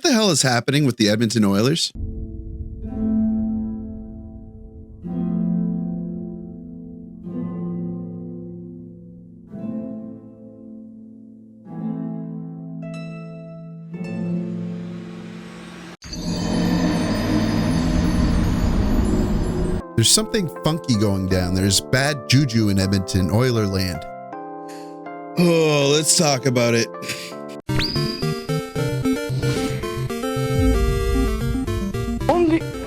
the hell is happening with the Edmonton Oilers? There's something funky going down. There's bad juju in Edmonton, Oiler land. Oh, let's talk about it.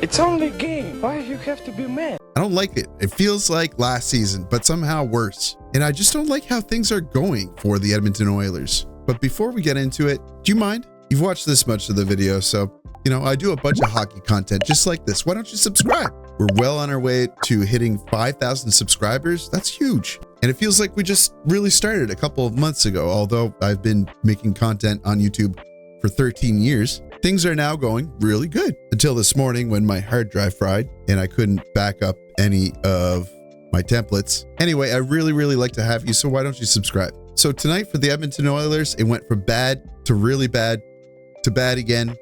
It's only a game. Why you have to be mad? I don't like it. It feels like last season, but somehow worse. And I just don't like how things are going for the Edmonton Oilers. But before we get into it, do you mind? You've watched this much of the video, so, I do a bunch of hockey content just like this. Why don't you subscribe? We're well on our way to hitting 5,000 subscribers. That's huge. And it feels like we just really started a couple of months ago, although I've been making content on YouTube for 13 years. Things are now going really good until this morning when my hard drive fried and I couldn't back up any of my templates. Anyway, I really like to have you, so why don't you subscribe? So tonight for the Edmonton Oilers, it went from bad to really bad to bad again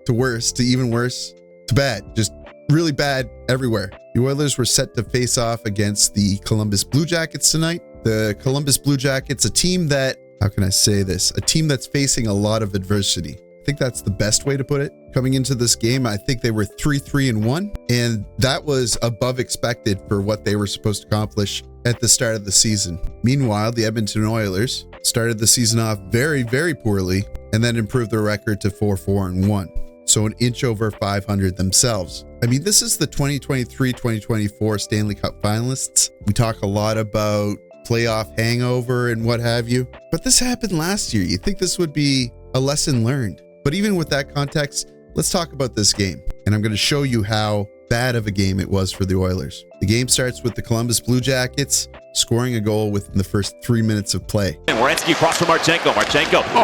to worse to even worse to bad. Just really bad everywhere. The Oilers were set to face off against the Columbus Blue Jackets tonight. The Columbus Blue Jackets, a team that, how can I say this? A team that's facing a lot of adversity. I think that's the best way to put it. Coming into this game, I think they were 3-3-1, and that was above expected for what they were supposed to accomplish at the start of the season. Meanwhile, the Edmonton Oilers started the season off very poorly and then improved their record to 4-4-1. So an inch over 500 themselves. I mean, this is the 2023-2024 Stanley Cup finalists. We talk a lot about playoff hangover and what have you, but this happened last year. You think this would be a lesson learned? But even with that context, let's talk about this game. And I'm going to show you how bad of a game it was for the Oilers. The game starts with the Columbus Blue Jackets scoring a goal within the first 3 minutes of play. And Werenski across from Marchenko.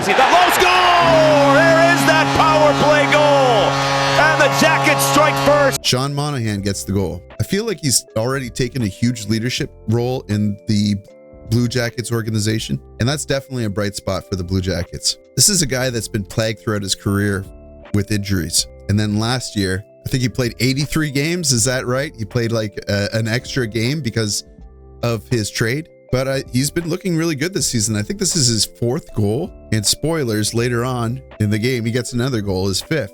See that low score! There is that power play goal! And the Jackets strike first. Sean Monahan gets the goal. I feel like he's already taken a huge leadership role in the Blue Jackets organization, and that's definitely a bright spot for the Blue Jackets. This is a guy that's been plagued throughout his career with injuries. And then last year, I think he played 83 games. Is that right? He played like an extra game because of his trade. But he's been looking really good this season. I think this is his 4th goal. And spoilers, later on in the game, he gets another goal, his 5th.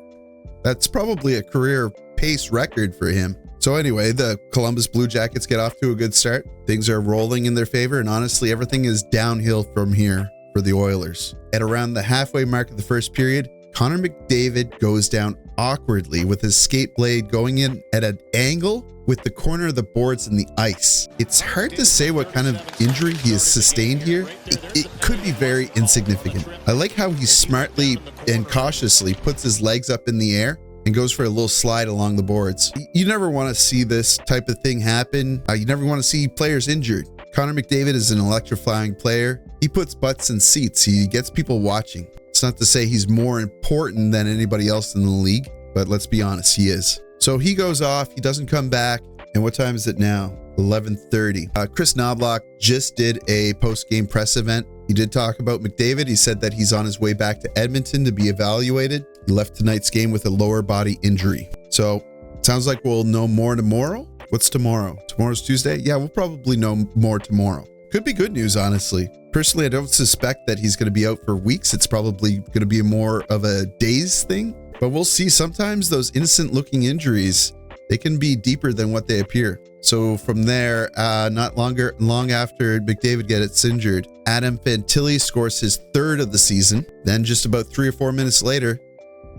That's probably a career pace record for him. So anyway, the Columbus Blue Jackets get off to a good start. Things are rolling in their favor, and honestly, everything is downhill from here for the Oilers. At around the halfway mark of the first period, Connor McDavid goes down awkwardly with his skate blade going in at an angle with the corner of the boards and the ice. It's hard to say what kind of injury he has sustained here. It could be very insignificant. I like how he smartly and cautiously puts his legs up in the air and goes for a little slide along the boards. You never want to see this type of thing happen. You never want to see players injured. Connor McDavid is an electrifying player. He puts butts in seats. He gets people watching. It's not to say he's more important than anybody else in the league, but let's be honest, he is. So he goes off, he doesn't come back. And what time is it now? 11:30. Kris Knoblauch just did a post-game press event. He did talk about McDavid. He said that he's on his way back to Edmonton to be evaluated. He left tonight's game with a lower body injury. So sounds like we'll know more tomorrow. What's tomorrow? Tomorrow's Tuesday? Yeah, we'll probably know more tomorrow. Could be good news, honestly. Personally, I don't suspect that he's going to be out for weeks. It's probably going to be more of a days thing, but we'll see. Sometimes those innocent looking injuries, they can be deeper than what they appear. So from there, not long after McDavid gets injured, Adam Fantilli scores his 3rd of the season. Then just about 3 or 4 minutes later,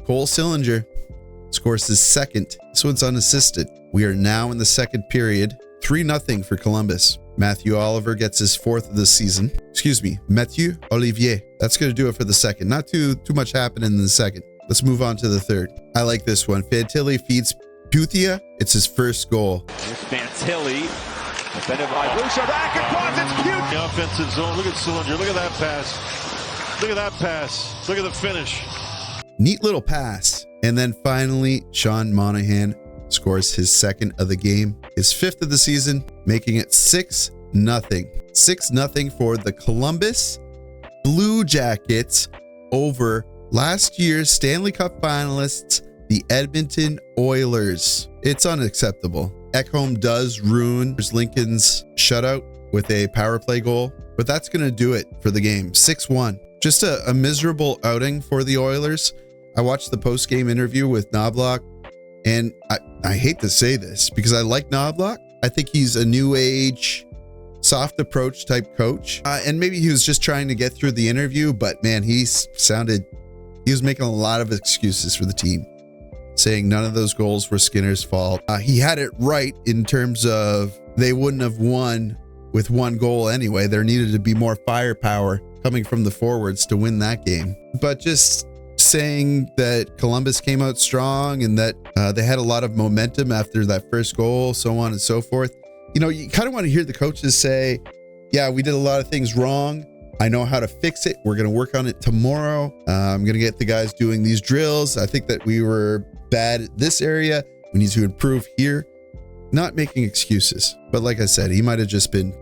Cole Sillinger scores his 2nd. This one's unassisted. We are now in the 2nd period, 3-0 for Columbus. Matthew Oliver gets his 4th of the season. Excuse me, Mathieu Olivier. That's going to do it for the 2nd. Not too much happening in the 2nd. Let's move on to the 3rd. I like this one. Fantilli feeds Puthia. It's his 1st goal. Here's Fantilli. Defended by Boucher. Back across. It's Puthia. The offensive zone. Look at Sillinger. Look at that pass. Look at that pass. Look at the finish. Neat little pass. And then finally, Sean Monahan scores his 2nd of the game, his 5th of the season, making it 6-0. 6-0 for the Columbus Blue Jackets over Last year's Stanley Cup finalists, the Edmonton Oilers. It's unacceptable. Ekholm does ruin Lincoln's shutout with a power play goal, but that's going to do it for the game. 6-1. Just a miserable outing for the Oilers. I watched the post-game interview with Knoblauch, and I hate to say this because I like Knoblauch. I think he's a new age, soft approach type coach. And maybe he was just trying to get through the interview, but man, he was making a lot of excuses for the team, saying none of those goals were Skinner's fault. He had it right in terms of they wouldn't have won with one goal anyway. There needed to be more firepower coming from the forwards to win that game. But just saying that Columbus came out strong and that they had a lot of momentum after that first goal, so on and so forth. You know, you kind of want to hear the coaches say, yeah, we did a lot of things wrong. I know how to fix it. We're going to work on it tomorrow. I'm going to get the guys doing these drills. I think that we were bad at this area. We need to improve here. Not making excuses. But like I said, he might have just been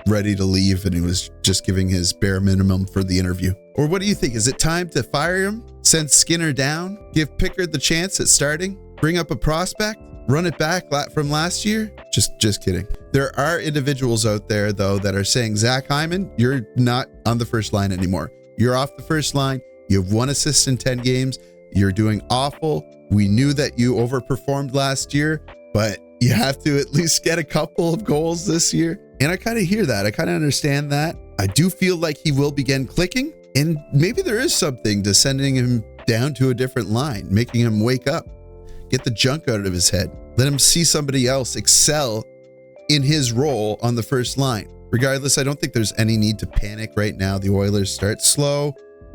ready to leave and he was just giving his bare minimum for the interview. Or what do you think? Is it time to fire him? Send Skinner down? Give Pickard the chance at starting? Bring up a prospect? Run it back from last year? Just kidding. There are individuals out there, though, that are saying, Zach Hyman, you're not on the first line anymore. You're off the first line. You have 1 assist in 10 games. You're doing awful. We knew that you overperformed last year, but you have to at least get a couple of goals this year. And I kind of hear that. I kind of understand that. I do feel like he will begin clicking. And maybe there is something to sending him down to a different line, making him wake up, get the junk out of his head, let him see somebody else excel in his role on the first line. Regardless, I don't think there's any need to panic right now. The Oilers start slow.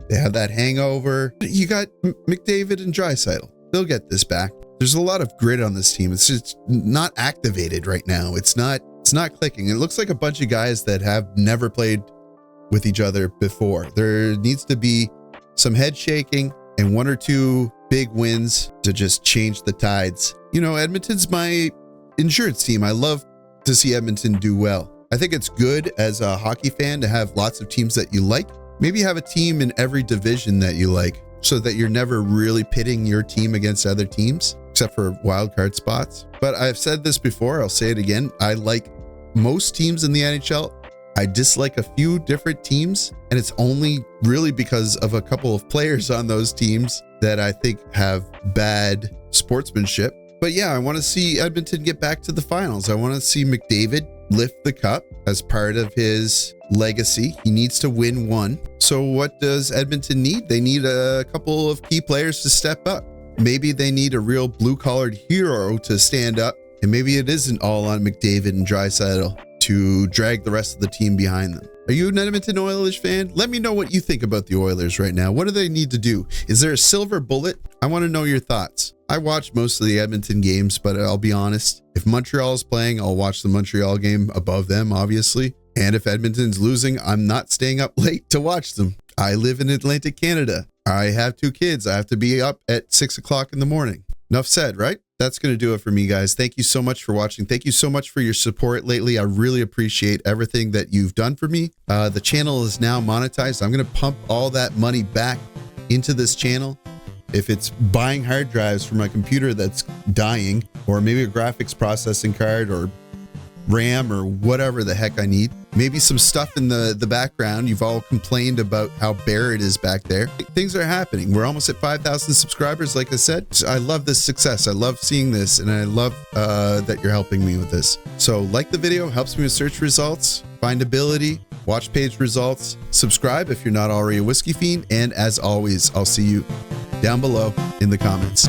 They have that hangover. You got McDavid and Draisaitl. They'll get this back. There's a lot of grit on this team. It's just not activated right now. It's not clicking. It looks like a bunch of guys that have never played with each other before. There needs to be some head shaking and 1 or 2 big wins to just change the tides. You know, Edmonton's my insurance team. I love to see Edmonton do well. I think it's good as a hockey fan to have lots of teams that you like. Maybe have a team in every division that you like so that you're never really pitting your team against other teams, except for wildcard spots. But I've said this before, I'll say it again. I like most teams in the NHL. I dislike a few different teams, and it's only really because of a couple of players on those teams that I think have bad sportsmanship. But yeah, I want to see Edmonton get back to the finals. I want to see McDavid lift the cup as part of his legacy. He needs to win one. So what does Edmonton need? They need a couple of key players to step up. Maybe they need a real blue-collared hero to stand up, and maybe it isn't all on McDavid and Draisaitl to drag the rest of the team behind them. Are you an Edmonton Oilers fan? Let me know what you think about the Oilers right now. What do they need to do? Is there a silver bullet? I want to know your thoughts. I watch most of the Edmonton games, but I'll be honest, if Montreal is playing, I'll watch the Montreal game above them, obviously. And if Edmonton's losing, I'm not staying up late to watch them. I live in Atlantic Canada. I have 2 kids. I have to be up at 6 o'clock in the morning. Enough said, right? That's going to do it for me, guys. Thank you so much for watching. Thank you so much for your support lately. I really appreciate everything that you've done for me. The channel is now monetized. I'm going to pump all that money back into this channel. If it's buying hard drives for my computer that's dying, or maybe a graphics processing card or RAM or whatever the heck I need. Maybe some stuff in the background. You've all complained about how bare it is back there. Things are happening. We're almost at 5,000 subscribers, like I said. I love this success. I love seeing this, and I love that you're helping me with this. So like the video, helps me with search results, findability, watch page results. Subscribe if you're not already a whiskey fiend, and as always, I'll see you down below in the comments.